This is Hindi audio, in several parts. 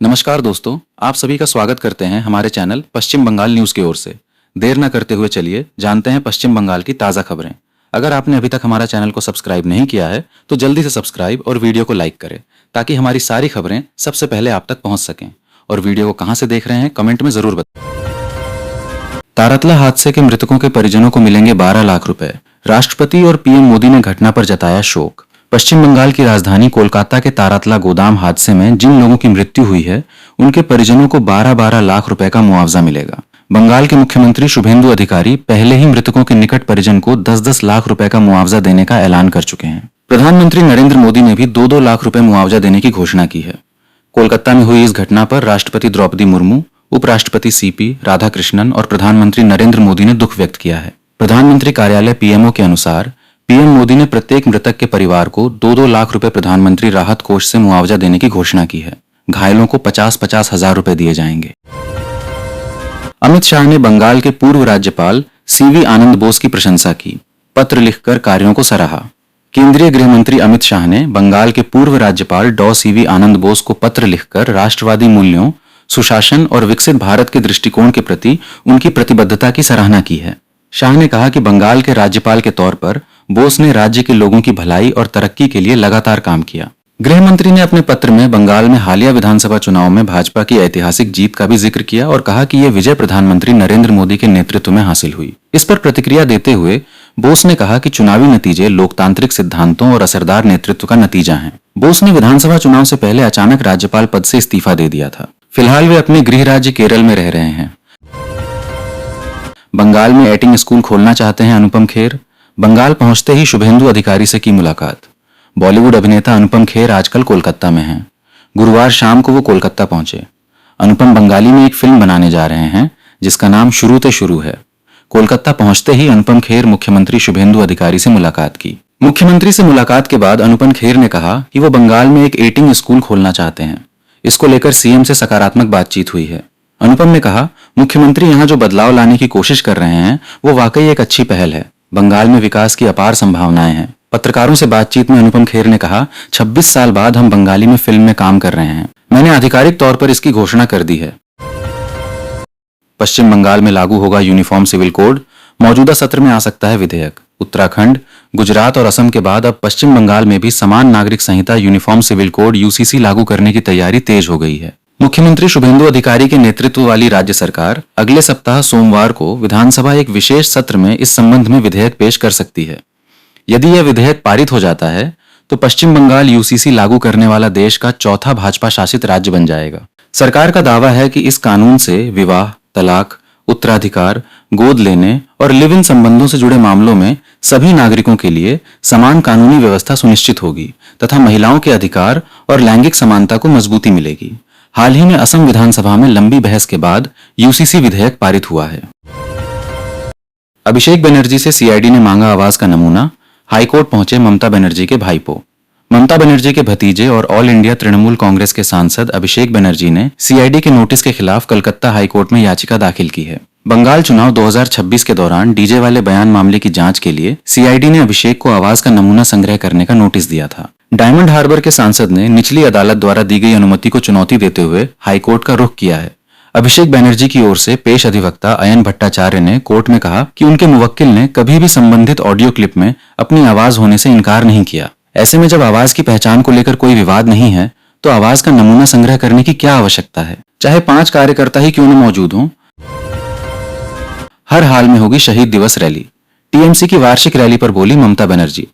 नमस्कार दोस्तों, आप सभी का स्वागत करते हैं हमारे चैनल पश्चिम बंगाल न्यूज की ओर से। देर न करते हुए चलिए जानते हैं पश्चिम बंगाल की ताज़ा खबरें। अगर आपने अभी तक हमारा चैनल को सब्सक्राइब नहीं किया है तो जल्दी से सब्सक्राइब और वीडियो को लाइक करें ताकि हमारी सारी खबरें सबसे पहले आप तक पहुंच सकें। और वीडियो को कहां से देख रहे हैं कमेंट में जरूर बताएं। तारातला हादसे के मृतकों के परिजनों को मिलेंगे 12 लाख रुपए। राष्ट्रपति और पीएम मोदी ने घटना पर जताया शोक। पश्चिम बंगाल की राजधानी कोलकाता के तारातला गोदाम हादसे में जिन लोगों की मृत्यु हुई है उनके परिजनों को 12-12 लाख रुपए का मुआवजा मिलेगा। बंगाल के मुख्यमंत्री शुभेंदु अधिकारी पहले ही मृतकों के निकट परिजन को 10-10 लाख रुपए का मुआवजा देने का ऐलान कर चुके हैं। प्रधानमंत्री नरेंद्र मोदी ने भी 2-2 लाख रुपए मुआवजा देने की घोषणा की है। कोलकाता में हुई इस घटना पर राष्ट्रपति द्रौपदी मुर्मू, उपराष्ट्रपति सीपी राधाकृष्णन और प्रधानमंत्री नरेंद्र मोदी ने दुख व्यक्त किया है। प्रधानमंत्री कार्यालय पीएमओ के अनुसार पीएम मोदी ने प्रत्येक मृतक के परिवार को 2-2 लाख रुपए प्रधानमंत्री राहत कोष से मुआवजा देने की घोषणा की है। घायलों को 50-50 हजार रुपए दिए जाएंगे। अमित शाह ने बंगाल के पूर्व राज्यपाल सीवी आनंद बोस की प्रशंसा की। पत्र लिखकर कार्यों को सराहा। केंद्रीय गृह मंत्री अमित शाह ने बंगाल के पूर्व राज्यपाल डॉ सीवी आनंद बोस को पत्र लिखकर राष्ट्रवादी मूल्यों, सुशासन और विकसित भारत के दृष्टिकोण के प्रति उनकी प्रतिबद्धता की सराहना की है। शाह ने कहा कि बंगाल के राज्यपाल के तौर पर बोस ने राज्य के लोगों की भलाई और तरक्की के लिए लगातार काम किया। गृह मंत्री ने अपने पत्र में बंगाल में हालिया विधानसभा चुनाव में भाजपा की ऐतिहासिक जीत का भी जिक्र किया और कहा कि यह विजय प्रधानमंत्री नरेंद्र मोदी के नेतृत्व में हासिल हुई। इस पर प्रतिक्रिया देते हुए बोस ने कहा कि चुनावी नतीजे लोकतांत्रिक सिद्धांतों और असरदार नेतृत्व का नतीजा हैं। बोस ने विधानसभा चुनाव से पहले अचानक राज्यपाल पद से इस्तीफा दे दिया था। फिलहाल वे अपने गृह राज्य केरल में रह रहे हैं। बंगाल में एटिंग स्कूल खोलना चाहते हैं अनुपम खेर। बंगाल पहुंचते ही शुभेंदु अधिकारी से की मुलाकात। बॉलीवुड अभिनेता अनुपम खेर आजकल कोलकाता में हैं। गुरुवार शाम को वो कोलकाता पहुंचे। अनुपम बंगाली में एक फिल्म बनाने जा रहे हैं जिसका नाम शुरू ते शुरू है। कोलकाता पहुंचते ही अनुपम खेर मुख्यमंत्री शुभेंदु अधिकारी से मुलाकात की। मुख्यमंत्री से मुलाकात के बाद अनुपम खेर ने कहा कि वो बंगाल में एक एटिंग स्कूल खोलना चाहते हैं। इसको लेकर सीएम से सकारात्मक बातचीत हुई है। अनुपम ने कहा, मुख्यमंत्री यहाँ जो बदलाव लाने की कोशिश कर रहे हैं वो वाकई एक अच्छी पहल है। बंगाल में विकास की अपार संभावनाएं हैं। पत्रकारों से बातचीत में अनुपम खेर ने कहा, 26 साल बाद हम बंगाली में फिल्म में काम कर रहे हैं। मैंने आधिकारिक तौर पर इसकी घोषणा कर दी है। पश्चिम बंगाल में लागू होगा यूनिफॉर्म सिविल कोड। मौजूदा सत्र में आ सकता है विधेयक। उत्तराखंड, गुजरात और असम के बाद अब पश्चिम बंगाल में भी समान नागरिक संहिता यूनिफॉर्म सिविल कोड यूसीसी लागू करने की तैयारी तेज हो गई है। मुख्यमंत्री शुभेंदु अधिकारी के नेतृत्व वाली राज्य सरकार अगले सप्ताह सोमवार को विधानसभा एक विशेष सत्र में इस संबंध में विधेयक पेश कर सकती है। यदि यह विधेयक पारित हो जाता है तो पश्चिम बंगाल यूसीसी लागू करने वाला देश का चौथा भाजपा शासित राज्य बन जाएगा। सरकार का दावा है कि इस कानून से विवाह, तलाक, उत्तराधिकार, गोद लेने और लिव इन संबंधों से जुड़े मामलों में सभी नागरिकों के लिए समान कानूनी व्यवस्था सुनिश्चित होगी तथा महिलाओं के अधिकार और लैंगिक समानता को मजबूती मिलेगी। हाल ही में असम विधानसभा में लंबी बहस के बाद यूसीसी विधेयक पारित हुआ है। अभिषेक बनर्जी से सीआईडी ने मांगा आवाज का नमूना। हाईकोर्ट पहुंचे ममता बनर्जी के भाईपो। ममता बनर्जी के भतीजे और ऑल इंडिया तृणमूल कांग्रेस के सांसद अभिषेक बनर्जी ने सीआईडी के नोटिस के खिलाफ कलकत्ता हाईकोर्ट में याचिका दाखिल की है। बंगाल चुनाव 2026 के दौरान डीजे वाले बयान मामले की जांच के लिए सीआईडी ने अभिषेक को आवाज का नमूना संग्रह करने का नोटिस दिया था। डायमंड हार्बर के सांसद ने निचली अदालत द्वारा दी गई अनुमति को चुनौती देते हुए हाईकोर्ट का रुख किया है। अभिषेक बनर्जी की ओर से पेश अधिवक्ता अयन भट्टाचार्य ने कोर्ट में कहा कि उनके मुवक्किल ने कभी भी संबंधित ऑडियो क्लिप में अपनी आवाज होने से इनकार नहीं किया। ऐसे में जब आवाज की पहचान को लेकर कोई विवाद नहीं है तो आवाज का नमूना संग्रह करने की क्या आवश्यकता है, चाहे 5 कार्यकर्ता ही क्यों न मौजूद हों। हर हाल में होगी शहीद दिवस रैली। टीएमसी की वार्षिक रैली पर बोली ममता बनर्जी।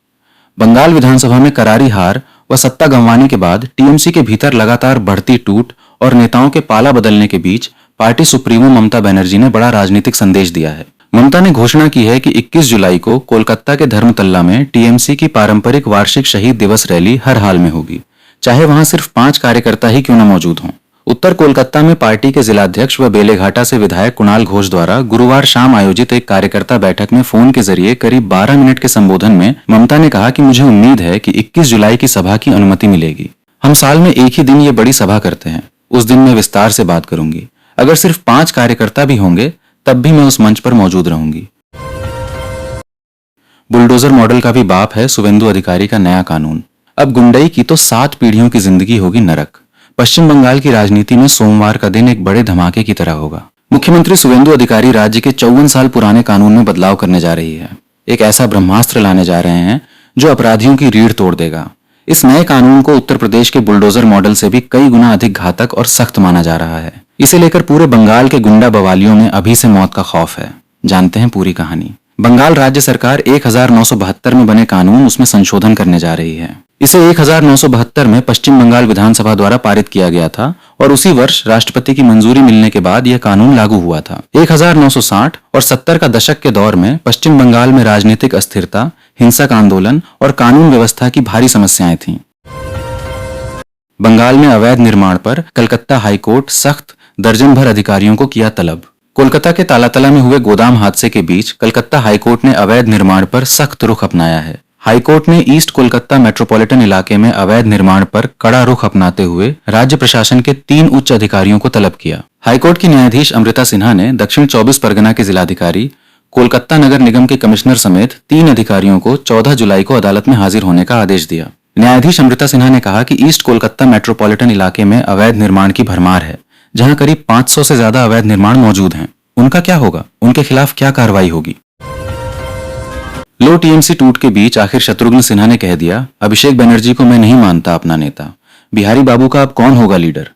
बंगाल विधानसभा में करारी हार व सत्ता गंवाने के बाद टीएमसी के भीतर लगातार बढ़ती टूट और नेताओं के पाला बदलने के बीच पार्टी सुप्रीमो ममता बनर्जी ने बड़ा राजनीतिक संदेश दिया है। ममता ने घोषणा की है कि 21 जुलाई को कोलकाता के धर्मतल्ला में टीएमसी की पारंपरिक वार्षिक शहीद दिवस रैली हर हाल में होगी, चाहे वहां सिर्फ 5 कार्यकर्ता ही क्यों न मौजूद हों। उत्तर कोलकाता में पार्टी के जिलाध्यक्ष व बेलेघाटा से विधायक कुणाल घोष द्वारा गुरुवार शाम आयोजित एक कार्यकर्ता बैठक में फोन के जरिए करीब 12 मिनट के संबोधन में ममता ने कहा कि मुझे उम्मीद है कि 21 जुलाई की सभा की अनुमति मिलेगी। हम साल में एक ही दिन ये बड़ी सभा करते हैं, उस दिन मैं विस्तार से बात करूंगी। अगर सिर्फ 5 कार्यकर्ता भी होंगे तब भी मैं उस मंच पर मौजूद रहूंगी। बुलडोजर मॉडल का भी बाप है शुभेंदु अधिकारी का नया कानून। अब गुंडई की तो 7 पीढ़ियों की जिंदगी होगी नरक। पश्चिम बंगाल की राजनीति में सोमवार का दिन एक बड़े धमाके की तरह होगा। मुख्यमंत्री शुभेंदु अधिकारी राज्य के 54 साल पुराने कानून में बदलाव करने जा रही है। एक ऐसा ब्रह्मास्त्र लाने जा रहे हैं जो अपराधियों की रीढ़ तोड़ देगा। इस नए कानून को उत्तर प्रदेश के बुलडोजर मॉडल से भी कई गुना अधिक घातक और सख्त माना जा रहा है। इसे लेकर पूरे बंगाल के गुंडा बवालियों में अभी से मौत का खौफ है। जानते हैं पूरी कहानी। बंगाल राज्य सरकार 1972 में बने कानून उसमें संशोधन करने जा रही है। इसे 1972 में पश्चिम बंगाल विधानसभा द्वारा पारित किया गया था और उसी वर्ष राष्ट्रपति की मंजूरी मिलने के बाद यह कानून लागू हुआ था। 1960 और 70 का दशक के दौर में पश्चिम बंगाल में राजनीतिक अस्थिरता, हिंसक आंदोलन और कानून व्यवस्था की भारी समस्याएं थीं। बंगाल में अवैध निर्माण पर कलकत्ता हाईकोर्ट सख्त दर्जन भर अधिकारियों को किया तलब। कोलकाता के तालातला में हुए गोदाम हादसे के बीच कलकत्ता हाईकोर्ट ने अवैध निर्माण पर सख्त रुख अपनाया है। हाईकोर्ट ने ईस्ट कोलकाता मेट्रोपॉलिटन इलाके में अवैध निर्माण पर कड़ा रुख अपनाते हुए राज्य प्रशासन के 3 उच्च अधिकारियों को तलब किया। हाईकोर्ट की न्यायाधीश अमृता सिन्हा ने दक्षिण 24 परगना के जिलाधिकारी, कोलकाता नगर निगम के कमिश्नर समेत 3 अधिकारियों को 14 जुलाई को अदालत में हाजिर होने का आदेश दिया। न्यायाधीश अमृता सिन्हा ने कहा कि ईस्ट कोलकाता मेट्रोपॉलिटन इलाके में अवैध निर्माण की भरमार है, जहां करीब 500 से ज्यादा अवैध निर्माण मौजूद हैं। उनका क्या होगा? उनके खिलाफ क्या कार्रवाई होगी? लो टीएमसी टूट के बीच आखिर शत्रुघ्न सिन्हा ने कह दिया, अभिषेक बनर्जी को मैं नहीं मानता अपना नेता। बिहारी बाबू का अब कौन होगा लीडर?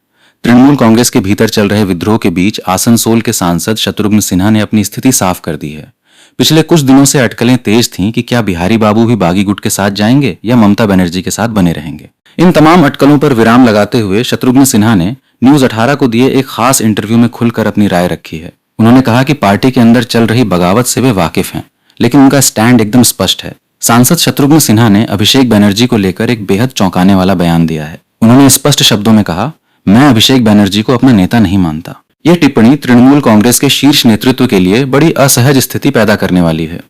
तृणमूल कांग्रेस के भीतर चल रहे विद्रोह के बीच आसनसोल के सांसद शत्रुघ्न सिन्हा ने अपनी स्थिति साफ कर दी है। पिछले कुछ दिनों से अटकलें तेज थीं कि क्या बिहारी बाबू भी बागी गुट के साथ जाएंगे या ममता बनर्जी के साथ बने रहेंगे। इन तमाम अटकलों पर विराम लगाते हुए शत्रुघ्न सिन्हा ने न्यूज 18 को दिए एक खास इंटरव्यू में खुलकर अपनी राय रखी है। उन्होंने कहा कि पार्टी के अंदर चल रही बगावत से वे वाकिफ हैं, लेकिन उनका स्टैंड एकदम स्पष्ट है। सांसद शत्रुघ्न सिन्हा ने अभिषेक बनर्जी को लेकर एक बेहद चौंकाने वाला बयान दिया है। उन्होंने स्पष्ट शब्दों में कहा, मैं अभिषेक बनर्जी को अपना नेता नहीं मानता। यह टिप्पणी तृणमूल कांग्रेस के शीर्ष नेतृत्व के लिए बड़ी असहज स्थिति पैदा करने वाली है।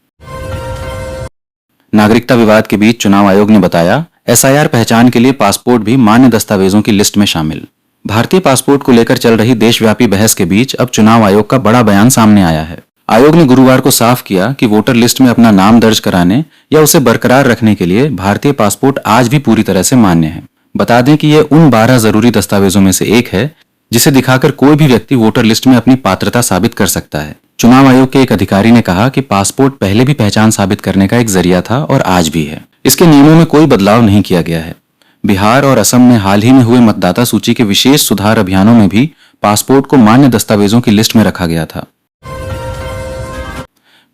नागरिकता विवाद के बीच चुनाव आयोग ने बताया, एसआईआर पहचान के लिए पासपोर्ट भी मान्य दस्तावेजों की लिस्ट में शामिल। भारतीय पासपोर्ट को लेकर चल रही देशव्यापी बहस के बीच अब चुनाव आयोग का बड़ा बयान सामने आया है। आयोग ने गुरुवार को साफ किया कि वोटर लिस्ट में अपना नाम दर्ज कराने या उसे बरकरार रखने के लिए भारतीय पासपोर्ट आज भी पूरी तरह से मान्य है। बता दें कि यह उन 12 जरूरी दस्तावेजों में से एक है जिसे दिखाकर कोई भी व्यक्ति वोटर लिस्ट में अपनी पात्रता साबित कर सकता है। चुनाव आयोग के एक अधिकारी ने कहा कि पासपोर्ट पहले भी पहचान साबित करने का एक जरिया था और आज भी है। इसके नियमों में कोई बदलाव नहीं किया गया है। बिहार और असम में हाल ही में हुए मतदाता सूची के विशेष सुधार अभियानों में भी पासपोर्ट को मान्य दस्तावेजों की लिस्ट में रखा गया था।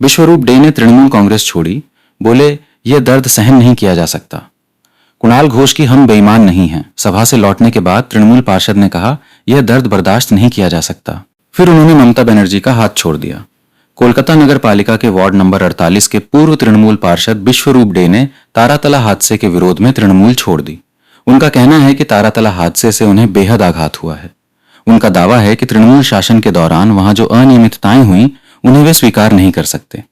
विश्वरूप डे ने तृणमूल कांग्रेस छोड़ी, बोले यह दर्द सहन नहीं किया जा सकता। कुणाल घोष की हम बेईमान नहीं हैं सभा से लौटने के बाद तृणमूल पार्षद ने कहा, यह दर्द बर्दाश्त नहीं किया जा सकता। फिर उन्होंने ममता बनर्जी का हाथ छोड़ दिया। कोलकाता नगर पालिका के वार्ड नंबर 48 के पूर्व तृणमूल पार्षद विश्वरूप डे ने तारातला हादसे के विरोध में तृणमूल छोड़ दी। उनका कहना है कि तारातला हादसे से उन्हें बेहद आघात हुआ है। उनका दावा है कि तृणमूल शासन के दौरान वहां जो अनियमितताएं हुई उन्हें वे स्वीकार नहीं कर सकते।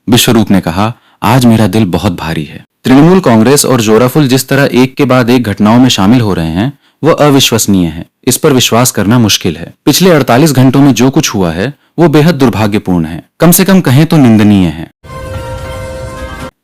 विश्वरूप ने कहा, आज मेरा दिल बहुत भारी है। तृणमूल कांग्रेस और जोराफुल जिस तरह एक के बाद एक घटनाओं में शामिल हो रहे हैं वह अविश्वसनीय है। इस पर विश्वास करना मुश्किल है। पिछले 48 घंटों में जो कुछ हुआ है वो बेहद दुर्भाग्यपूर्ण है, कम से कम कहें तो निंदनीय है।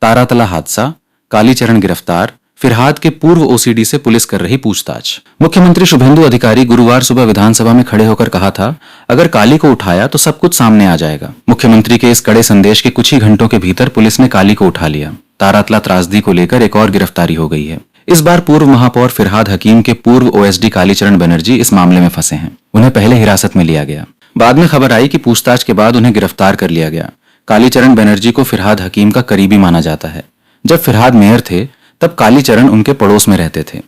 तारातला हादसा, कालीचरण गिरफ्तार, फिरहाद के पूर्व ओसीडी से पुलिस कर रही पूछताछ। मुख्यमंत्री शुभेंदु अधिकारी गुरुवार सुबह विधानसभा में खड़े होकर कहा था, अगर काली को उठाया तो सब कुछ सामने आ जाएगा। मुख्यमंत्री के इस कड़े संदेश के कुछ ही घंटों के भीतर पुलिस ने काली को उठा लिया। तारातला त्रासदी को लेकर एक और गिरफ्तारी हो गई है। इस बार पूर्व महापौर फिरहाद हकीम के पूर्व ओएसडी कालीचरण बनर्जी इस मामले में फंसे हैं। उन्हें पहले हिरासत में लिया गया। बाद में खबर आई कि पूछताछ के बाद उन्हें गिरफ्तार कर लिया गया। कालीचरण बनर्जी को फिरहाद हकीम का करीबी माना जाता है। जब फिरहाद मेयर थे तब कालीचरण उनके पड़ोस में रहते थे।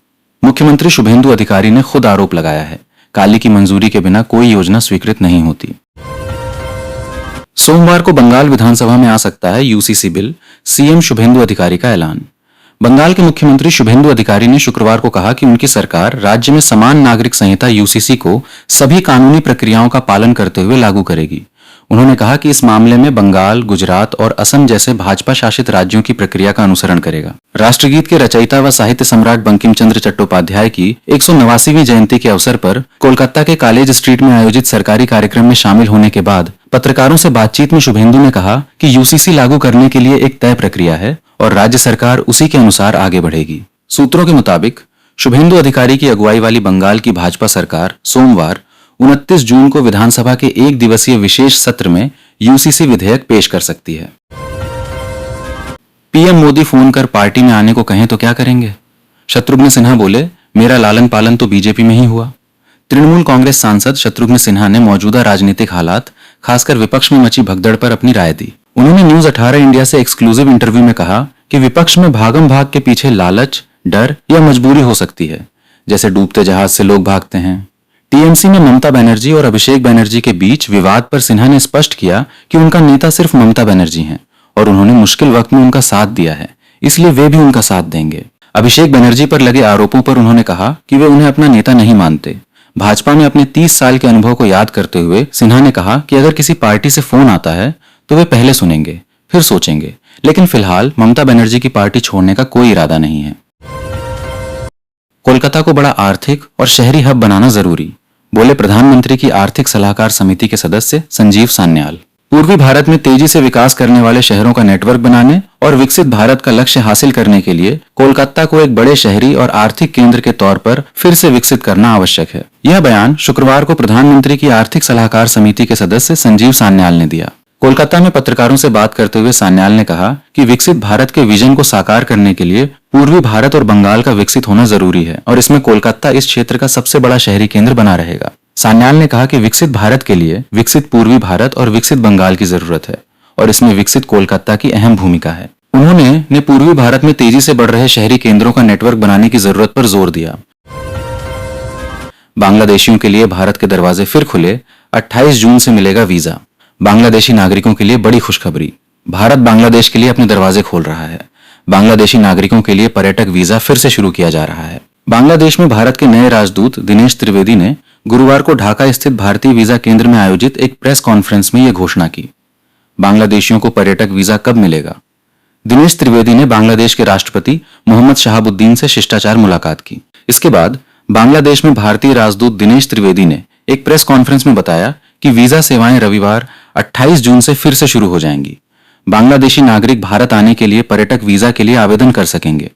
मुख्यमंत्री शुभेंदु अधिकारी ने खुद आरोप लगाया है, काली की मंजूरी के बिना कोई योजना स्वीकृत नहीं होती। सोमवार को बंगाल विधानसभा में आ सकता है यूसीसी बिल, सीएम शुभेंदु अधिकारी का ऐलान। बंगाल के मुख्यमंत्री शुभेंदु अधिकारी ने शुक्रवार को कहा कि उनकी सरकार राज्य में समान नागरिक संहिता यूसीसी को सभी कानूनी प्रक्रियाओं का पालन करते हुए लागू करेगी। उन्होंने कहा कि इस मामले में बंगाल, गुजरात और असम जैसे भाजपा शासित राज्यों की प्रक्रिया का अनुसरण करेगा। राष्ट्रगीत के रचयिता व साहित्य सम्राट बंकिम चंद्र चट्टोपाध्याय की 189वीं जयंती के अवसर पर कोलकाता के कॉलेज स्ट्रीट में आयोजित सरकारी कार्यक्रम में शामिल होने के बाद पत्रकारों से बातचीत में शुभेंदु ने कहा कि यूसीसी लागू करने के लिए एक तय प्रक्रिया है और राज्य सरकार उसी के अनुसार आगे बढ़ेगी। सूत्रों के मुताबिक शुभेंदु अधिकारी की अगुवाई वाली बंगाल की भाजपा सरकार सोमवार 29 जून को विधानसभा के एक दिवसीय विशेष सत्र में यूसीसी विधेयक पेश कर सकती है। पीएम मोदी फोन कर पार्टी में आने को कहें तो क्या करेंगे? शत्रुघ्न सिन्हा बोले, मेरा लालन पालन तो बीजेपी में ही हुआ। तृणमूल कांग्रेस सांसद शत्रुघ्न सिन्हा ने मौजूदा राजनीतिक हालात, खासकर विपक्ष में मची भगदड़ पर अपनी राय दी। उन्होंने न्यूज 18 इंडिया से एक्सक्लूसिव इंटरव्यू में कहा कि विपक्ष में भागम भाग के पीछे लालच, डर या मजबूरी हो सकती है, जैसे डूबते जहाज से लोग भागते हैं। टीएमसी में ममता बनर्जी और अभिषेक बनर्जी के बीच विवाद पर सिन्हा ने स्पष्ट किया कि उनका नेता सिर्फ ममता बनर्जी हैं और उन्होंने मुश्किल वक्त में उनका साथ दिया है, इसलिए वे भी उनका साथ देंगे। अभिषेक बनर्जी पर लगे आरोपों पर उन्होंने कहा कि वे उन्हें अपना नेता नहीं मानते। भाजपा में अपने 30 साल के अनुभव को याद करते हुए सिन्हा ने कहा कि अगर किसी पार्टी से फोन आता है तो वे पहले सुनेंगे, फिर सोचेंगे, लेकिन फिलहाल ममता बनर्जी की पार्टी छोड़ने का कोई इरादा नहीं है। कोलकाता को बड़ा आर्थिक और शहरी हब बनाना जरूरी, बोले प्रधानमंत्री की आर्थिक सलाहकार समिति के सदस्य संजीव सान्याल। पूर्वी भारत में तेजी से विकास करने वाले शहरों का नेटवर्क बनाने और विकसित भारत का लक्ष्य हासिल करने के लिए कोलकाता को एक बड़े शहरी और आर्थिक केंद्र के तौर पर फिर से विकसित करना आवश्यक है। यह बयान शुक्रवार को प्रधानमंत्री की आर्थिक सलाहकार समिति के सदस्य संजीव सान्याल ने दिया। कोलकाता में पत्रकारों से बात करते हुए सान्याल ने कहा कि विकसित भारत के विजन को साकार करने के लिए पूर्वी भारत और बंगाल का विकसित होना जरूरी है और इसमें कोलकाता इस क्षेत्र का सबसे बड़ा शहरी केंद्र बना रहेगा। सान्याल ने कहा कि विकसित भारत के लिए विकसित पूर्वी भारत और विकसित बंगाल की जरूरत है और इसमें विकसित कोलकाता की अहम भूमिका है। उन्होंने पूर्वी भारत में तेजी से बढ़ रहे शहरी केंद्रों का नेटवर्क बनाने की जरूरत पर जोर दिया। बांग्लादेशियों के लिए भारत के दरवाजे फिर खुले, 28 जून से मिलेगा वीजा। बांग्लादेशी नागरिकों के लिए बड़ी खुशखबरी, भारत बांग्लादेश के लिए अपने दरवाजे खोल रहा है। बांग्लादेशी नागरिकों के लिए पर्यटक वीजा फिर से शुरू किया जा रहा है। बांग्लादेश में भारत के नए राजदूत दिनेश त्रिवेदी ने गुरुवार को ढाका स्थित भारतीय वीजा केंद्र में आयोजित एक प्रेस कॉन्फ्रेंस में यह घोषणा की। बांग्लादेशियों को पर्यटक वीजा कब मिलेगा? दिनेश त्रिवेदी ने बांग्लादेश के राष्ट्रपति मोहम्मद शहाबुद्दीन से शिष्टाचार मुलाकात की। इसके बाद बांग्लादेश में भारतीय राजदूत दिनेश त्रिवेदी ने एक प्रेस कॉन्फ्रेंस में बताया कि वीजा सेवाएं रविवार 28 जून से फिर से शुरू हो जाएंगी। बांग्लादेशी नागरिक भारत आने के लिए पर्यटक वीजा के लिए आवेदन कर सकेंगे।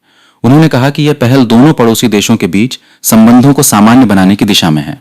उन्होंने कहा कि यह पहल दोनों पड़ोसी देशों के बीच संबंधों को सामान्य बनाने की दिशा में है।